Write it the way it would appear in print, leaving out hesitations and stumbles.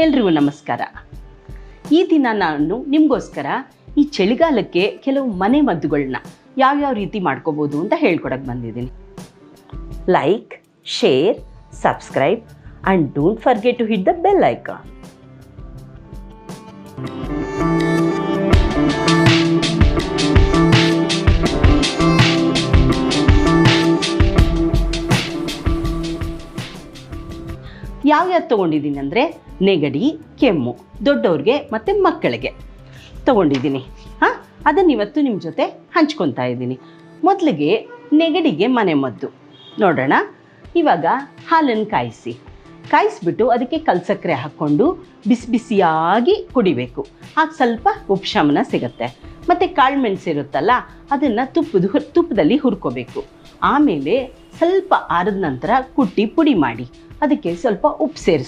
ಎಲ್ರಿಗೂ ನಮಸ್ಕಾರ. ಈ ದಿನ ನಾನು ನಿಮಗೋಸ್ಕರ ಈ ಚಳಿಗಾಲಕ್ಕೆ ಕೆಲವು ಮನೆ ಮದ್ದುಗಳನ್ನ ಯಾವ್ಯಾವ ರೀತಿ ಮಾಡ್ಕೋಬೋದು ಅಂತ ಹೇಳ್ಕೊಡಕ್ಕೆ ಬಂದಿದ್ದೀನಿ. Like, share, subscribe and don't forget to hit the bell icon. ಯಾವ್ಯಾವ್ದು ತೊಗೊಂಡಿದ್ದೀನಿ ಅಂದರೆ ನೆಗಡಿ, ಕೆಮ್ಮು, ದೊಡ್ಡವ್ರಿಗೆ ಮತ್ತು ಮಕ್ಕಳಿಗೆ ತೊಗೊಂಡಿದ್ದೀನಿ. ಅದನ್ನು ಇವತ್ತು ನಿಮ್ಮ ಜೊತೆ ಹಂಚ್ಕೊತಾ ಇದ್ದೀನಿ. ಮೊದಲಿಗೆ ನೆಗಡಿಗೆ ಮನೆ ಮದ್ದು ನೋಡೋಣ. ಇವಾಗ ಹಾಲನ್ನು ಕಾಯಿಸ್ಬಿಟ್ಟು ಅದಕ್ಕೆ ಕಲ್ಸಕ್ಕರೆ ಹಾಕ್ಕೊಂಡು ಬಿಸಿಯಾಗಿ ಕುಡಿಬೇಕು. ಆಗ ಸ್ವಲ್ಪ ಉಪಶಮನ ಸಿಗುತ್ತೆ. ಮತ್ತು ಕಾಳುಮೆಣಸು ಇರುತ್ತಲ್ಲ, ಅದನ್ನು ತುಪ್ಪದಲ್ಲಿ ಹುರ್ಕೋಬೇಕು. ಆಮೇಲೆ ಸ್ವಲ್ಪ ಆರಿದ ನಂತರ ಕುಟ್ಟಿ ಪುಡಿ ಮಾಡಿ ಅದಕ್ಕೆ ಸ್ವಲ್ಪ ಉಪ್ಪು ಸೇರಿಸಿ